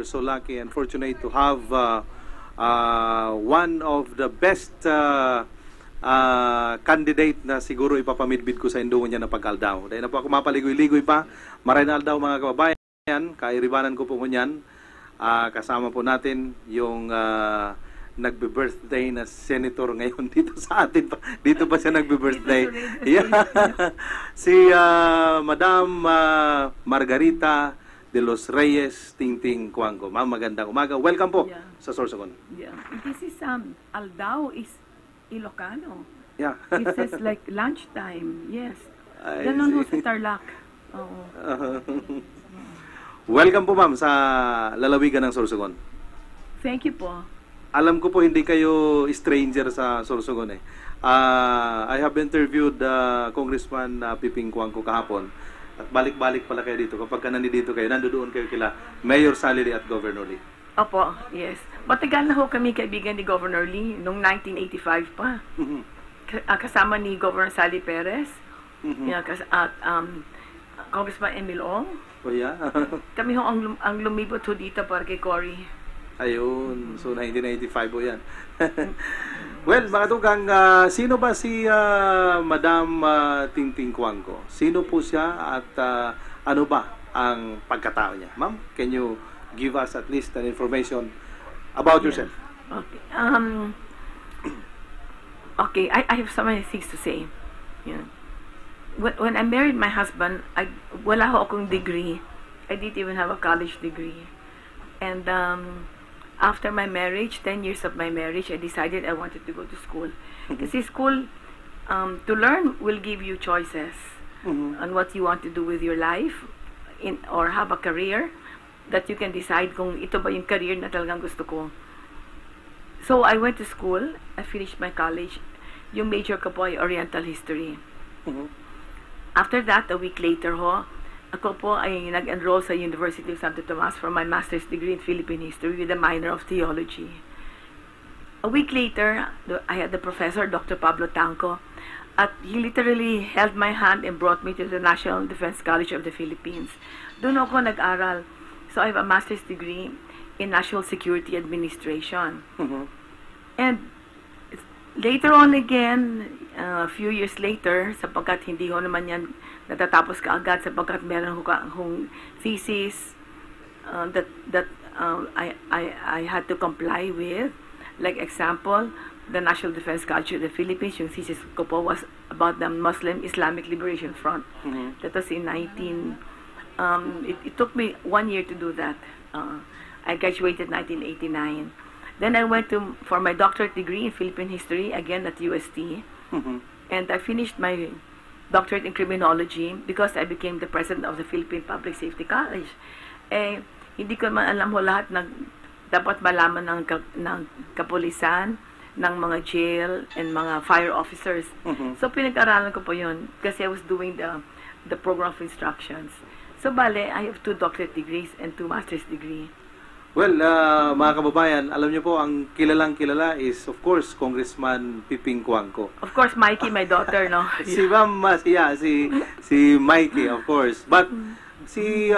are so lucky and fortunate to have one of the best candidate na siguro ipapamidbid ko sa indungo niya na pag-aldaw. Dahil na po ako mapaligoy-ligoy pa. Maray na aldaw mga kababayan, kairibanan ko po kunyan. Kasama po natin yung nagbe-birthday na senator ngayon dito sa atin pa. Dito pa siya nagbe-birthday. Yeah. Si Madam Margarita de los Reyes Tingting Cuanco. Ma'am, magandang umaga. Welcome po sa Sorsogon. Yeah. This is Aldao is Ilocano. Yeah. It says like lunchtime. Yes. Ganon ho sa Tarlac. Oo. Welcome po ma'am sa lalawigan ng Sorsogon. Thank you po. Alam ko po hindi kayo stranger sa Sorsogon eh. I have interviewed Congressman Piping Cuanco kahapon. At balik-balik pala kayo dito. Kapag nandito kayo, nandoon kayo kila Mayor Sally Lee at Governor Lee. Opo, yes. Matagal na ho kami kaibigan ni Governor Lee noong 1985 pa. Kasama ni Governor Sally Perez at Congressman Emil Ong. Oh yeah? Kami ho ang lumibot ho dito para kay Cory. Ayun. So 1985 po yan. Well, mga tugang, sino ba si Madam Tingting Cuanco? Sino po siya at ano ba ang pagkatao niya? Ma'am, can you give us at least an information about yourself? Okay. Okay, I have so many things to say. Yeah. When I married my husband, wala ho akong degree. I didn't even have a college degree. And after my marriage, 10 years of my marriage, I decided I wanted to go to school. Kasi school, to learn will give you choices on what you want to do with your life or have a career that you can decide kung ito ba yung career na talagang gusto ko. So I went to school, I finished my college. Yung major ko po ay Oriental History. After that, a week later ho, ako po ay nag-enroll sa University of Santo Tomas for my master's degree in Philippine History with a minor of Theology. A week later, I had the professor, Dr. Pablo Tanco, at he literally held my hand and brought me to the National Defense College of the Philippines. Doon ako nag-aral. So I have a master's degree in National Security Administration. And later on again, a few years later, sapagkat hindi ko naman yan natatapos ka agad sapagkat meron akong thesis that I had to comply with. Like example, the National Defense College of the Philippines, yung thesis ko po was about the Muslim Islamic Liberation Front. That was in it took me 1 year to do that. I graduated 1989. Then I went for my doctorate degree in Philippine History, again at UST. And I finished my doctorate in criminology because I became the president of the Philippine Public Safety College. Hindi ko man alam ho lahat na dapat malaman ng kapulisan, ng mga jail, and mga fire officers. So pinag-aralan ko po yun kasi I was doing the program of instructions. So bale, I have 2 doctorate degrees and 2 master's degree. Well, mga kababayan, alam niyo po, ang kilalang-kilala is, of course, Congressman Piping Cuanco. Of course, Mikey, my daughter, no? Si Ma'am, si Mikey, of course. But si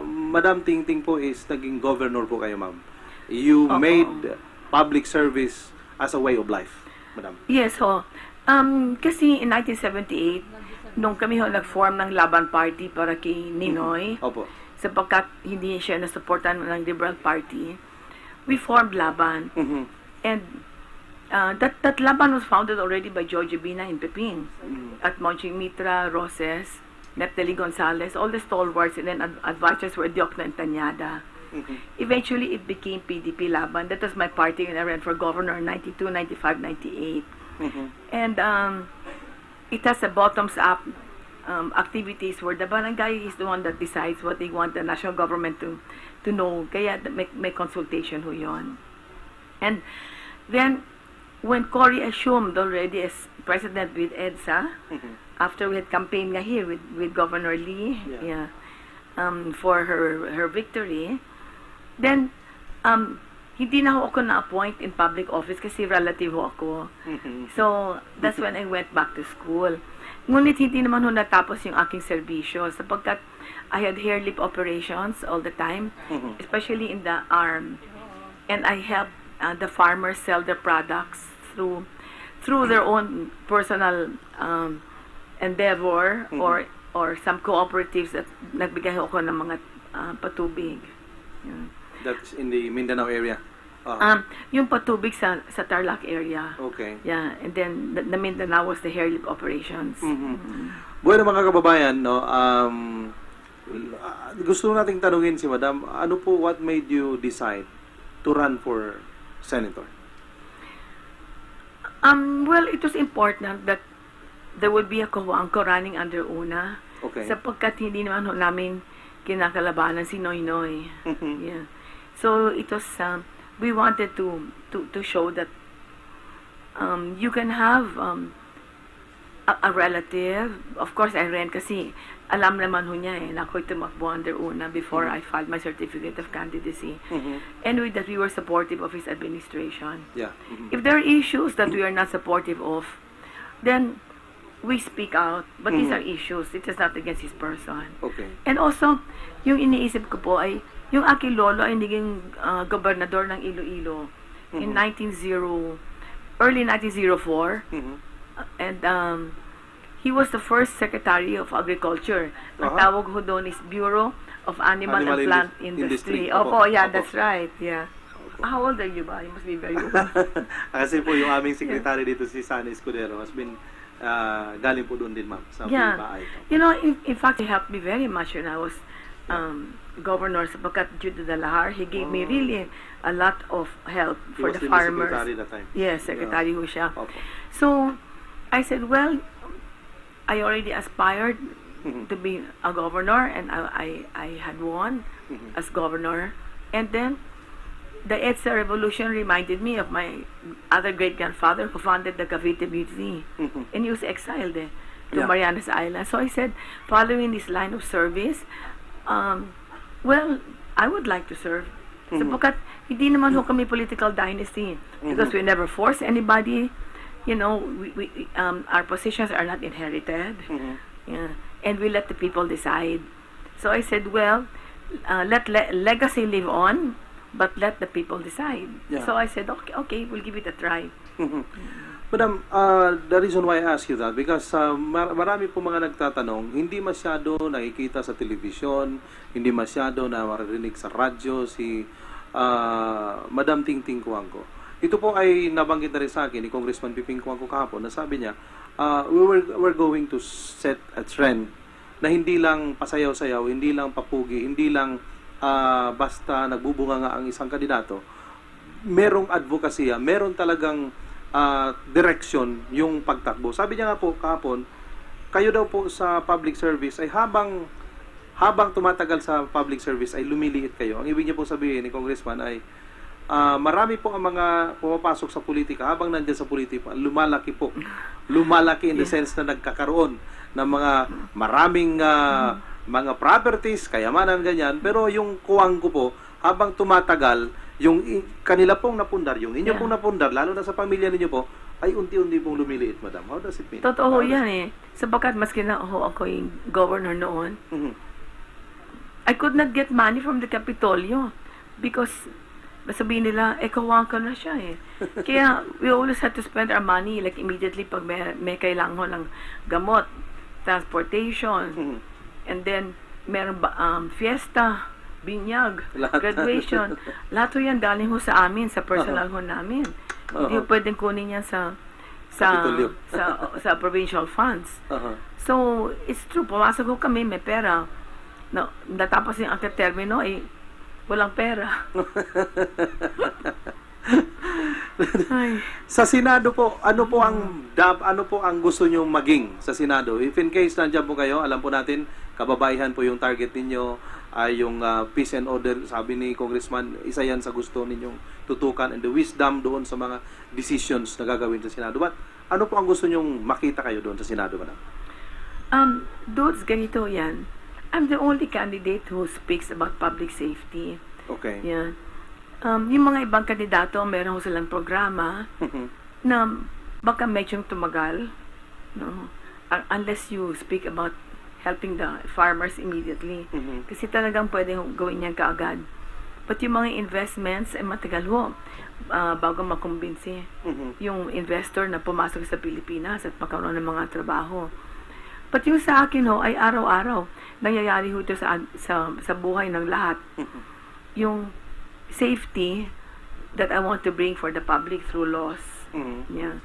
Madam Tingting po is naging governor po kayo, ma'am. You made public service as a way of life, madam. Yes, ho. Kasi in 1978, nung kami ho nag-form ng Laban Party para kay Ninoy, Opo. sapagkat hindi siya nasuportan ng Liberal Party, we formed Laban. And that Laban was founded already by George Bina in Pepin. At Monching Mitra, Roses, Neptali Gonzalez, all the stalwarts, and then advisors were Diokno and Tanyada. Eventually, it became PDP Laban. That was my party when I ran for governor in 92, 95, 98. And it has a bottoms-up activities where the barangay is the one that decides what they want the national government to know. Kaya may consultation ho yun. And then, when Cory assumed already as president with EDSA, after we had campaigned nga here with Governor Lee, for her victory, then hindi na ako na-appoint in public office kasi relative ako. So, that's when I went back to school. Ngunit hindi naman ho natapos yung aking serbisyo sapagkat I had hair lip operations all the time, especially in the arm. And I helped the farmers sell their products through their own personal endeavor or some cooperatives that nagbigay ako ng mga patubig. Yun. That's in the Mindanao area? Yung patubig sa Tarlac area. Okay. Yeah, and then the Mindanao was the hair lip operations. Bueno, mga kababayan, no, gusto nating tanungin si Madam, ano po, what made you decide to run for senator? Well, it was important that there would be a Cojuangco running under UNA. Okay. Sapagkat hindi naman ho namin kinakalabanan si Noynoy. Yeah. So it was we wanted to show that you can have a relative. Of course, I ran kasi alam naman ho niya na ako'y tumakbo under UNA before I filed my certificate of candidacy. And with that, we were supportive of his administration. Yeah. If there are issues that we are not supportive of, then we speak out. But these are issues. It is not against his person. Okay. And also, yung iniisip ko po ay, yung aking lolo ay naging gobernador ng Iloilo in early 1904. And he was the first Secretary of Agriculture. Ang tawag ho doon is Bureau of Animal and Plant Industry. Opo, yeah, that's right. Yeah. How old are you ba? You must be very old. Kasi po yung aming secretary dito, si Sunny Escudero, has been galing po doon din, ma'am, sa bahay. You know, in fact, he helped me very much when I was governor sapagkat due to the lahar, he gave me really a lot of help for the farmers. He was the secretary that time. Yes, secretary ho siya. Okay. So, I said, well, I already aspired to be a governor and I had won as governor. And then, the EDSA revolution reminded me of my other great-grandfather who founded the Cavite Mutiny. And he was exiled to Marianas Island. So I said, following this line of service, well, I would like to serve. Sapagkat hindi naman ho kami political dynasty because we never force anybody. You know, our positions are not inherited. Yeah. And we let the people decide. So I said, well, let legacy live on, but let the people decide. Yeah. So I said, okay, we'll give it a try. Madam, the reason why I ask you that, because marami po mga nagtatanong, hindi masyado nakikita sa television, hindi masyado na maririnig sa radyo si Madam Tingting Cojuangco. Ito po ay nabanggit na rin sa akin ni Congressman Piping Cojuangco kahapon na sabi niya, we're going to set a trend na hindi lang pasayaw-sayaw, hindi lang papugi, hindi lang basta nagbubunga nga ang isang kandidato. Merong advokasya, meron talagang direction yung pagtakbo. Sabi niya nga po kahapon, kayo daw po sa public service ay habang tumatagal sa public service ay lumiliit kayo. Ang ibig niya po sabihin ni Congressman ay marami po ang mga pumapasok sa politika habang nandiyan sa politika, lumalaki po. Lumalaki in the sense na nagkakaroon ng mga maraming mga properties, kayamanan, ganyan. Pero yung Cojuangco po, habang tumatagal, yung kanila pong napundar, yung inyo pong napundar, lalo na sa pamilya ninyo po, ay unti-unti pong lumiliit, Madam. How does it mean? Totoo yan eh. Sapagkat maski na ako yung governor noon, I could not get money from the Capitolio because sabihin nila, Cojuangco na siya eh. Kaya we always had to spend our money like immediately pag may kailangan ng gamot, transportation, and then meron fiesta, binyag, graduation. Lahat yan galing ho sa amin, sa personal ho namin. Hindi ho pwedeng kunin yan sa provincial funds. So, it's true, pumasok ho kami, may pera. Natapos yung termino, eh, walang pera. Sa Senado po, ano po ang gusto niyo maging sa Senado? If in case nandiyan po kayo, alam po natin kababaihan po yung target ninyo, ay yung peace and order, sabi ni Congressman, isa yan sa gusto ninyong tutukan and the wisdom doon sa mga decisions na gagawin sa Senado. But ano po ang gusto ninyong makita kayo doon sa Senado, Madam? Dudes, ganito yan. I'm the only candidate who speaks about public safety. Okay. Yeah. Yung mga ibang kandidato, meron silang programa na baka medyo tumagal. No? unless you speak about helping the farmers immediately. Kasi talagang pwede gawin yan kaagad. But yung mga investments, matagal ho, bago makumbinsi yung investor na pumasok sa Pilipinas at magkaroon ng mga trabaho. But yung sa akin ho, ay araw-araw, nangyayari ho ito sa buhay ng lahat. Yung safety that I want to bring for the public through laws. Yeah.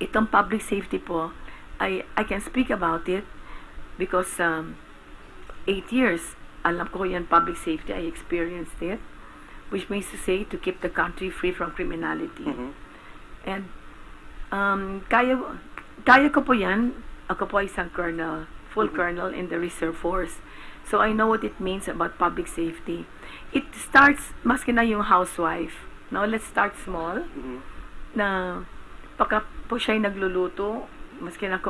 Itong public safety po, I can speak about it because 8 years, alam ko yan public safety, I experienced it, which means to say to keep the country free from criminality. And kaya ko po yan. Ako po ay isang colonel, full colonel in the reserve force. So I know what it means about public safety. It starts, maski na yung housewife. Now, let's start small. Na pagka po siya'y nagluluto, maski na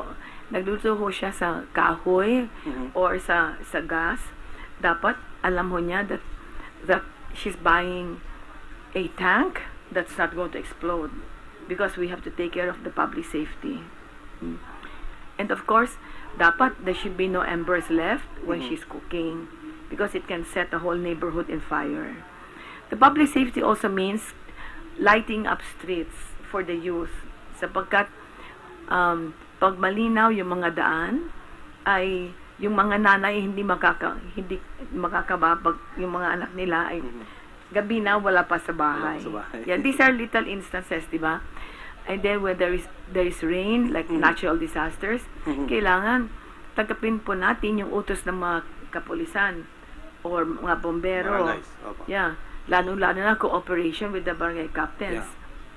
nagluto ho siya sa kahoy or sa gas, dapat alam ho niya that she's buying a tank that's not going to explode because we have to take care of the public safety. And of course, dapat there should be no embers left when she's cooking because it can set the whole neighborhood in fire. The public safety also means lighting up streets for the youth sapagkat pag malinaw yung mga daan ay yung mga nanay hindi makakababag yung mga anak nila ay gabi na wala pa sa bahay. Yeah, these are little instances, di ba? And then when there is rain, like natural disasters, kailangan tanggapin po natin yung utos ng mga kapulisan or mga bombero. Yeah, lalo na cooperation with the barangay captains.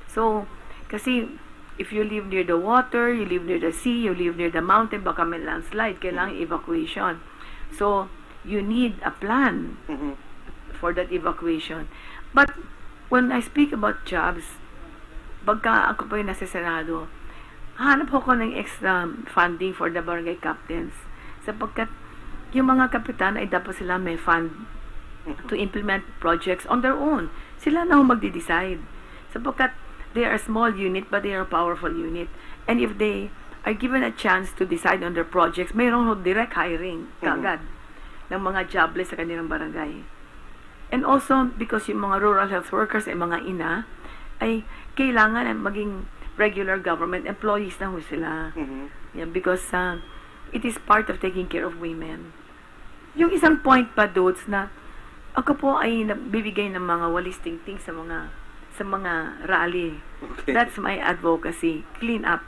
So, kasi if you live near the water, you live near the sea, you live near the mountain, baka may landslide, kailangan evacuation. So, you need a plan for that evacuation. But when I speak about jobs, pagka ako po yung nasa Senado, hanap ko ng extra funding for the barangay captains. Sapagkat yung mga kapitan ay dapat sila may fund to implement projects on their own. Sila na magde-decide. Sapagkat they are a small unit but they are a powerful unit. And if they are given a chance to decide on their projects, mayroon direct hiring kagad ng mga jobless sa kanilang barangay. And also, because yung mga rural health workers ay mga ina, ay kailangan maging regular government employees na ho sila. Yeah, because it is part of taking care of women. Yung isang point pa, Dudes, na ako po ay bibigay ng mga walis tingting sa mga rally. Okay. That's my advocacy. Clean up.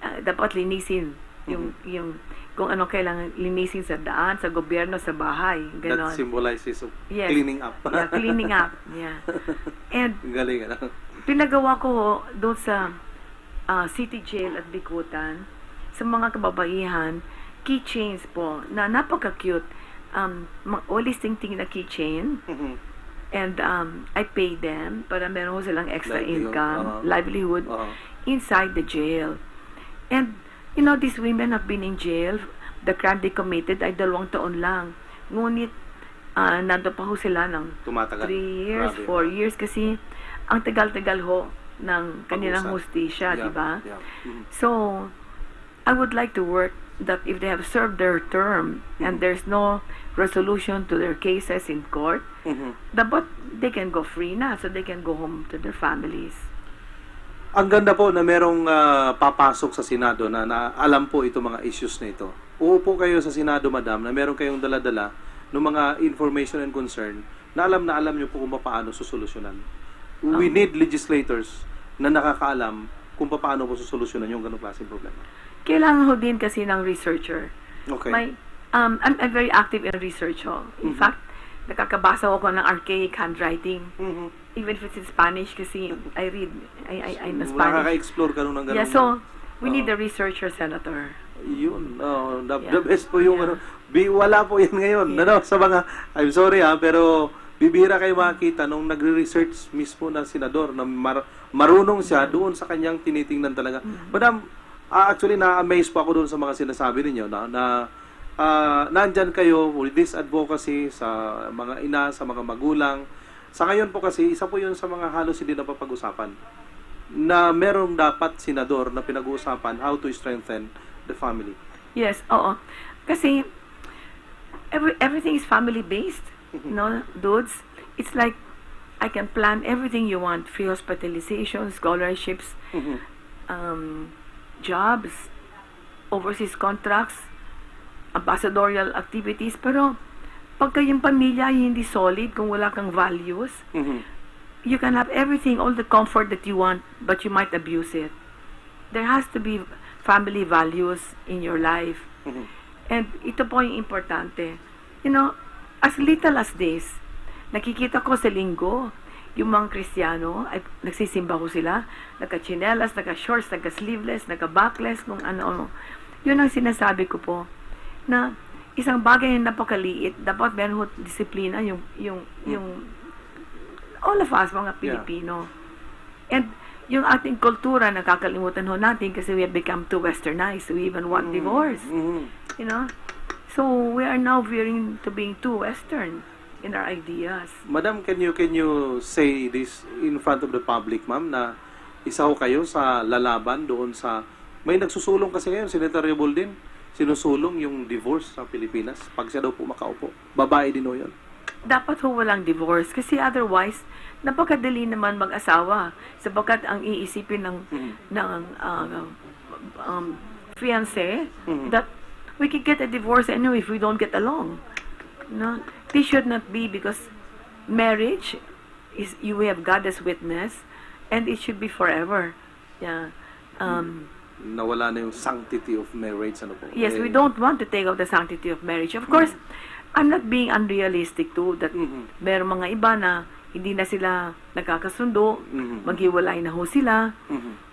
Dapat linisin yung kung ano kailangan linisin sa daan, sa gobyerno, sa bahay. Ganon. That symbolizes cleaning up. Yeah, cleaning up. Yeah. And galing, ano? Pinagawa ko doon sa City Jail at Bikutan sa mga kababaihan, keychains po na napaka-cute. Walis tingting na keychain. And I pay them para meron ko silang extra income, livelihood inside the jail. And you know, these women have been in jail. The crime they committed ay 2 taon lang. Ngunit nando pa ho sila ng 3 years, 4 years kasi ang tagal-tagal ho ng kanilang hustisya, di ba? So, I would like to work that if they have served their term and there's no resolution to their cases in court, dapat they can go free na so they can go home to their families. Ang ganda po na merong papasok sa Senado na alam po itong mga issues na ito. Uupo kayo sa Senado, Madam, na meron kayong dala-dala ng mga information and concern na alam nyo po kung paano susolusyonan. We need legislators na nakakaalam kung paano po susolusyonan yung ganong klaseng problema. Kailangan ho din kasi ng researcher. Okay. I'm very active in research ho. In fact, nakakabasa ako ng archaic handwriting. Even if it's in Spanish kasi I read, I'm a Spanish. Nakaka-explore ka nung ng ganun. Yeah, so we need a researcher, Senator. Yun, the best po yung wala po yan ngayon. Yeah. Sa mga, I'm sorry pero bibihira kayo makakita nung nagre-research mismo na senador na marunong siya doon sa kanyang tinitingnan talaga. Madam, actually na-amaze po ako doon sa mga sinasabi ninyo na nandyan kayo with this advocacy sa mga ina, sa mga magulang. Sa ngayon po kasi, isa po yun sa mga halos hindi napapag-usapan. na merong dapat senador na pinag-uusapan how to strengthen the family. Yes, oo. Kasi everything is family-based, no, dudes. It's like I can plan everything you want: free hospitalization, scholarships, jobs, overseas contracts, ambassadorial activities. Pero pagka yung pamilya ay hindi solid, kung wala kang values, you can have everything, all the comfort that you want, but you might abuse it. There has to be family values in your life. And ito po yung importante. You know, as little as this, nakikita ko sa linggo, yung mga Kristiyano, ay nagsisimba ko sila, naka-chinelas, naka-shorts, naka-sleeveless, naka-backless, kung ano-ano. Yun ang sinasabi ko po, na isang bagay na napakaliit, dapat meron disiplina yung all of us, mga Pilipino. And yung ating kultura, nakakalimutan ho natin kasi we have become too westernized. We even want divorce. You know? So, we are now veering to being too western in our ideas. Madam, can you say this in front of the public, ma'am, na isa ho kayo sa lalaban doon sa... May nagsusulong kasi ngayon, Senator Rebol din, sinusulong yung divorce sa Pilipinas pag siya daw po makaupo. Babae din ho yun. Dapat ho walang divorce kasi otherwise, napakadali naman mag-asawa sapagkat ang iisipin ng fiancé that we can get a divorce anyway if we don't get along. No, this should not be, because marriage is, you have God as witness, and it should be forever. Yeah. Nawala na yung sanctity of marriage, ano po? Yes, we don't want to take out the sanctity of marriage. Of course, I'm not being unrealistic too, that meron mga iba na hindi na sila nagkakasundo, maghiwalay na ho sila.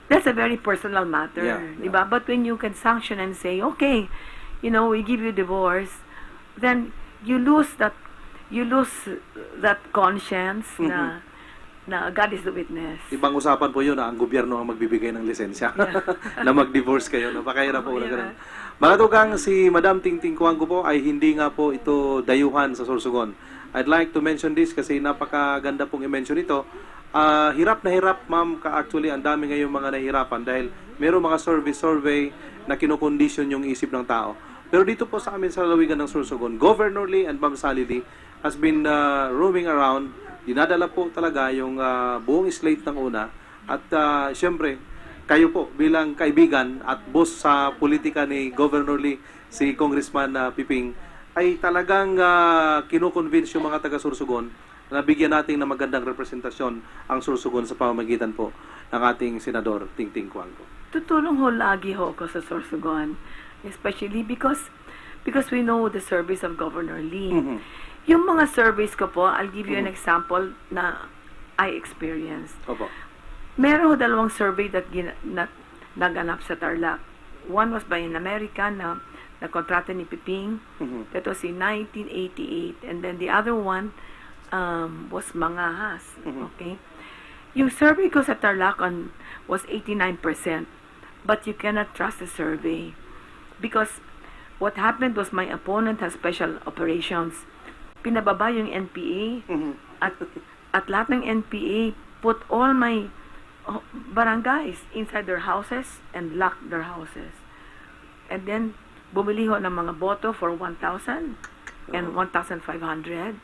That's a very personal matter, diba? But when you can sanction and say, okay, you know, we give you divorce, then you lose that conscience na God is the witness. Ibang usapan po yun na ang gobyerno ang magbibigay ng lisensya na mag-divorce kayo. Napakahirap po. Mga tugang, si Madam Tingting Coangco po ay hindi nga po ito dayuhan sa Sorsogon. I'd like to mention this kasi napakaganda pong i-mention ito. Hirap na hirap, ma'am, actually ang dami ngayong mga nahihirapan dahil mayroong mga survey na kinokondisyon yung isip ng tao. Pero dito po sa amin sa lalawigan ng Sorsogon, Governor Lee and Ma'am Sally Lee has been roaming around. Dinadala po talaga yung buong slate ng una. At syempre, kayo po bilang kaibigan at boss sa politika ni Governor Lee, si Congressman Piping, ay talagang kinukonvince yung mga taga-Sorsogon na bigyan natin ng magandang representasyon ang Sorsogon sa pamamagitan po ng ating Senador Tingting Coangco. Tutulong ho lagi ho ako sa Sorsogon, especially because we know the service of Governor Lee. Yung mga surveys ko po, I'll give you an example na I experienced. Opo. Meron ho dalawang survey that naganap sa Tarlac. One was by an American na kontrata ni Piping. That was in 1988. And then the other one was Mangahas. Okay? Yung survey ko sa Tarlac was 89%. But you cannot trust the survey. Because what happened was my opponent has special operations. Pinababa yung NPA at lahat ng NPA put all my barangays inside their houses and locked their houses. And then, bumili ho ng mga boto for 1,000 and 1,500.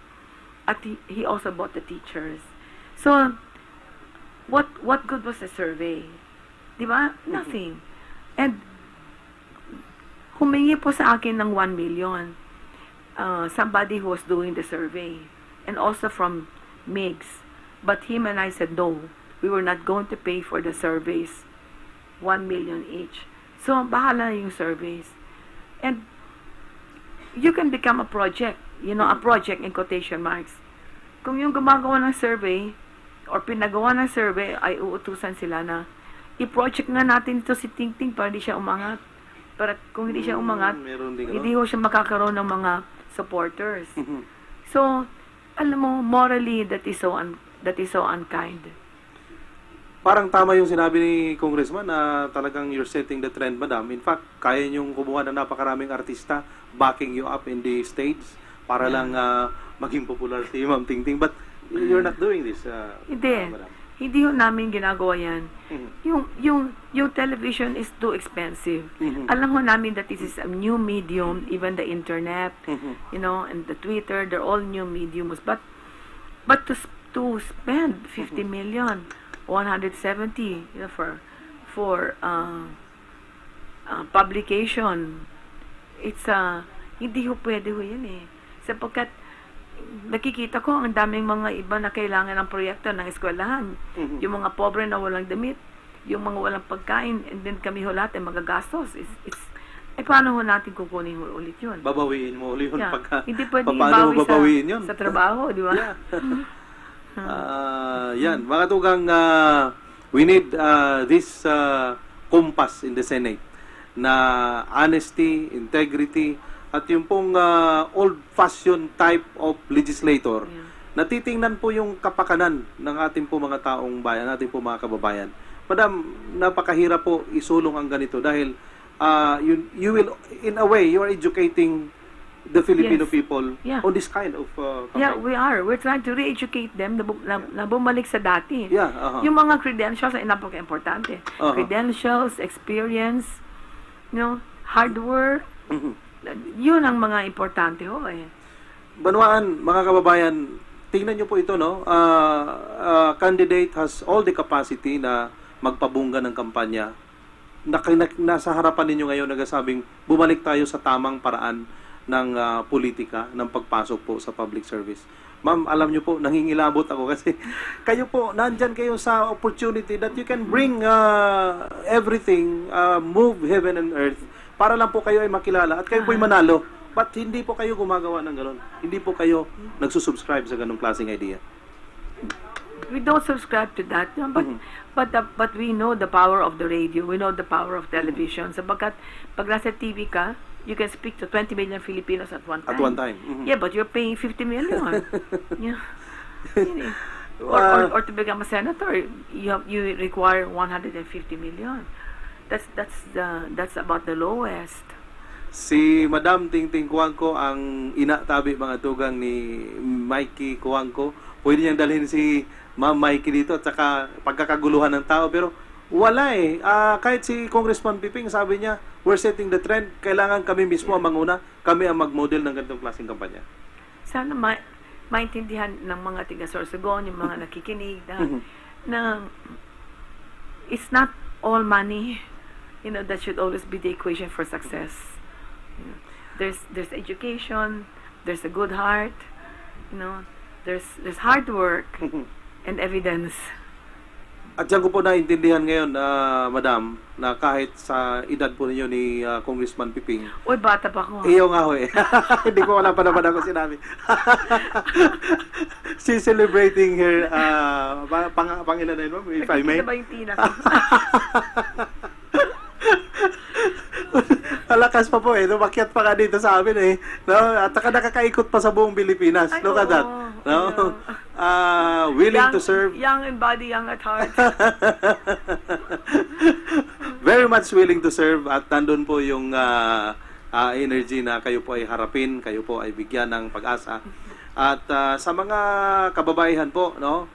At he also bought the teachers. So, what good was the survey? Diba? Nothing. And, humingi po sa akin ng 1 million. Somebody who was doing the survey, and also from MIGS. But him and I said, no, we were not going to pay for the surveys, 1 million each. So, bahala yung surveys. And you can become a project, a project in quotation marks. Kung yung gumagawa ng survey, or pinagawa ng survey, ay uutusan sila na, i-project nga natin ito si Tingting para hindi siya umangat. Para kung hindi siya umangat, hindi ho siya makakaroon ng mga supporters. So, alam mo, morally, that is so unkind. Parang tama yung sinabi ni Congressman na talagang you're setting the trend, madam. In fact, kaya niyong kumuha ng napakaraming artista backing you up in the stage para lang maging popular si Ma'am Tingting. But you're not doing this, Hindi. madam. Hindi ho namin ginagawa yan. Mhm. Yung television is too expensive. Mhm. Alam ho namin that this is a new medium, even the internet, Mhm. you know, and the Twitter, they're all new mediums. But to spend 50 million, 170, you know, for publication, it's hindi ho pwede ho yan eh. Sapagkat nakikita ko ang daming mga iba na kailangan ng proyekto ng eskwelahan. Mhm. Yung mga pobre na walang damit, yung mga walang pagkain, and then kami ho lahat ay magagastos. Paano ho natin kukunin ho ulit yun? Babawiin mo uli yun Yeah. pagka... Hindi pwede paano mo ibawi babawiin yun? sa trabaho, di ba? Yeah. Yan, mga tugang, we need this compass in the Senate na honesty, integrity, at yung pong old-fashioned type of legislator na titingnan po yung kapakanan ng ating po mga taong bayan, ating po mga kababayan. Madam, napakahirap po isulong ang ganito dahil you will, in a way, you are educating the Filipino Yes. people Yeah. on this kind of Yeah, campaign. we are. We're trying to re-educate them na bumalik sa dati. Yeah, Yung mga credentials ay napaka-importante. Uh-huh. Credentials, experience, you know, hard work, Mhm. yun ang mga importante ho eh. Banwaan, mga kababayan, tingnan nyo po ito, no? Candidate has all the capacity na magpabungga ng kampanya. Nasa harapan ninyo ngayon nagsasabing bumalik tayo sa tamang paraan ng politika, ng pagpasok po sa public service. Ma'am, alam nyo po, nangingilabot ako kasi kayo po, nandyan kayo sa opportunity that you can bring everything, move heaven and earth, para lang po kayo ay makilala at kayo po ay manalo. But hindi po kayo gumagawa ng ganun. Hindi po kayo nagsusubscribe sa ganung klaseng idea. We don't subscribe to that, no? But we know the power of the radio. We know the power of television. Sapagkat pag nasa TV ka, you can speak to 20 million Filipinos at one time. At one time. Mhm. Yeah, but you're paying 50 million. Yeah. Yun eh. Or to become a senator, you require 150 million. That's about the lowest. Si Madam Tingting Cuangco ang inatabi mga tugang ni Mikey Cuangco. Pwede niyang dalhin si Ma'am Mikey dito at saka pagkakaguluhan ng tao. Pero wala eh. Kahit si Congressman Piping sabi niya, we're setting the trend. Kailangan kami mismo ang manguna. Kami ang mag-model ng ganitong klaseng kampanya. Sana maintindihan ng mga tiga-Sorsogon, yung mga nakikinig na it's not all money. You know, that should always be the equation for success. You know, there's education, there's a good heart, you know, there's hard work and evidence. At diyan ko po naintindihan ngayon, Madam, na kahit sa edad po ninyo ni Congressman Piping, Uy, bata pa ako. iyo nga ho eh. Hindi ko wala pa naman ako sinabi. She's celebrating her, pangilan na yun, ma'am, if I may. Nakikita ba yung tina? Malakas pa po eh. Lumakyat pa ka dito sa amin eh. No? At saka nakakaikot pa sa buong Pilipinas. Ay, Look at that. oo. No? Willing to serve. Young in body, young at heart. Very much willing to serve. At nandun po yung energy na kayo po ay harapin. Kayo po ay bigyan ng pag-asa. At sa mga kababaihan po, no?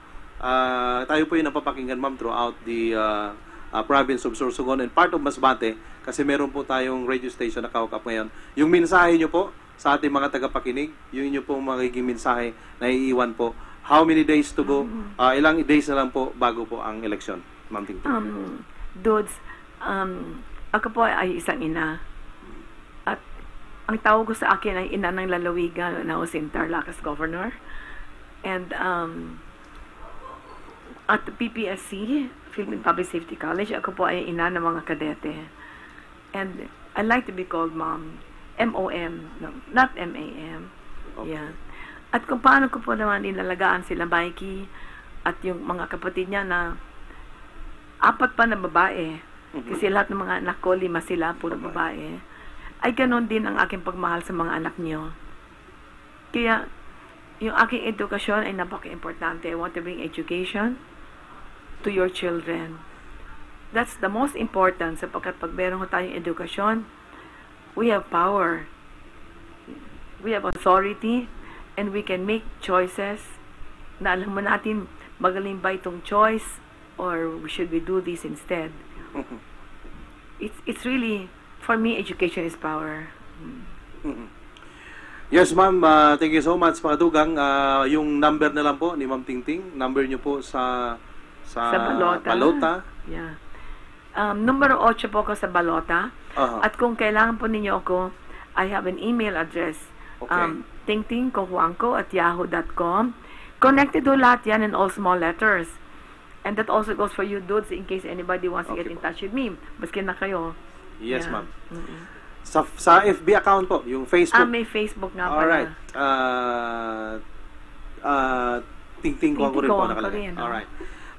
Tayo po yung napapakinggan, ma'am, throughout the province of Sorsogon and part of Masbate kasi meron po tayong radio station na kawakap ngayon. Yung mensahe nyo po sa ating mga tagapakinig, yung inyo pong magiging mensahe na iiwan po. How many days to go? Ilang days na lang po bago po ang election, Ma'am Tingting. Dudes, ako po ay isang ina. At ang tawag ko sa akin ay ina ng lalawigan na ako si Tarlac as governor. And at PPSC, Philippine Public Safety College, ako po ay ina ng mga kadete. And I like to be called mom. M-O-M, no, not M-A-M. Okay. Yeah. At kung paano ko po naman inalagaan sila Mikey at yung mga kapatid niya na 4 pa na babae. Kasi lahat ng mga anak ko, 5 sila, puro babae. Ay ganon din ang aking pagmahal sa mga anak niyo. Kaya, yung aking edukasyon ay napaka-importante. I want to bring education to your children. That's the most important sapagkat pag meron ko tayong edukasyon, we have power. We have authority and we can make choices na alam mo natin magaling ba itong choice or should we do this instead? It's really, for me, education is power. Yes, ma'am. Thank you so much, mga dugang. Yung number na lang po ni Ma'am Tingting. Number niyo po sa balota. Yeah. Numero 8 po ako sa balota. At kung kailangan po ninyo ako, I have an email address. Okay. tingtingcojuangco@yahoo.com. Connected to lahat yan in all small letters. And that also goes for you dudes in case anybody wants to get in touch with me. Maski na kayo. Yes, Yeah. ma'am. Sa FB account po, yung Facebook. May Facebook nga pala. Alright. Tingting ko rin po nakalagay. Alright.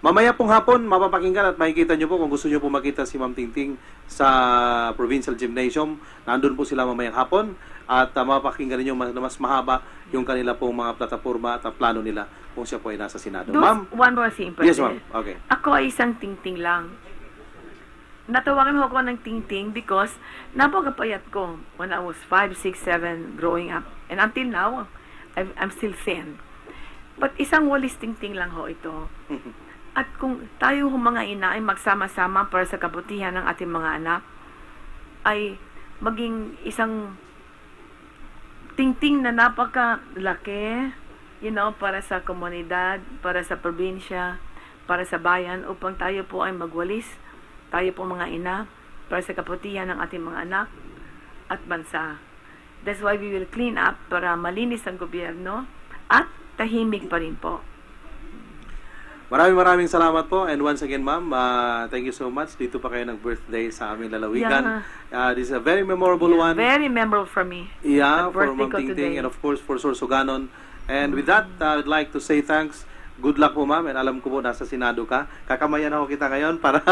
Mamaya pong hapon, mapapakinggan at makikita nyo po kung gusto nyo po makita si Ma'am Tingting sa Provincial Gymnasium. Nandun po sila mamayang hapon at mapapakinggan ninyo mas mahaba yung kanila pong mga plataforma at plano nila kung siya po ay nasa Senado. Ma'am? One more thing. Yes, ma'am. Okay. Ako ay isang tingting lang. Natawagan mo ako ng tingting because napakapayat ko when I was 5, 6, 7 growing up. And until now, I'm still thin. But isang walis tingting lang ho ito. At kung tayo mga ina ay magsama-sama para sa kabutihan ng ating mga anak, ay maging isang tingting na napakalaki, para sa komunidad, para sa probinsya, para sa bayan, upang tayo po ay magwalis, tayo po mga ina, para sa kabutihan ng ating mga anak at bansa. That's why we will clean up para malinis ang gobyerno at tahimik pa rin po. Maraming salamat po. And once again, ma'am, thank you so much. Dito pa kayo nag-birthday sa aming lalawigan. This is a very memorable one. Very memorable for me. Yeah, for Ma'am Tingting and of course for Sorsoganon. And with that, I would like to say thanks. Good luck po, ma'am. And alam ko po, nasa Senado ka. Kakamayan ako kita ngayon para...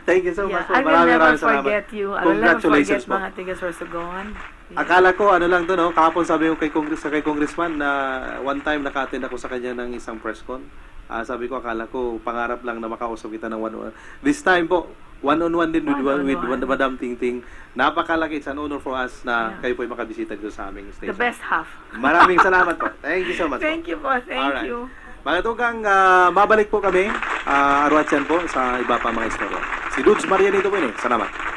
Thank you so much po. I will never forget you. I will never forget po. mga tiga Sorsogon. Akala ko, ano lang to, no? Kahapon sabi ko kay Congressman na one time naka-attend ako sa kanya ng isang press con. Sabi ko, akala ko, pangarap lang na makausap kita ng one-on-one. This time po, one-on-one din with Madam Tingting. Napakalaki. It's an honor for us na kayo po ay makabisita dito sa aming station. The best half. Maraming salamat po. Thank you so much. Thank you po. Thank you. Mga tugang, babalik po kami, Arwatsan po, sa iba pa mga istorya. Si Dudes Marianito po yun eh. Salamat.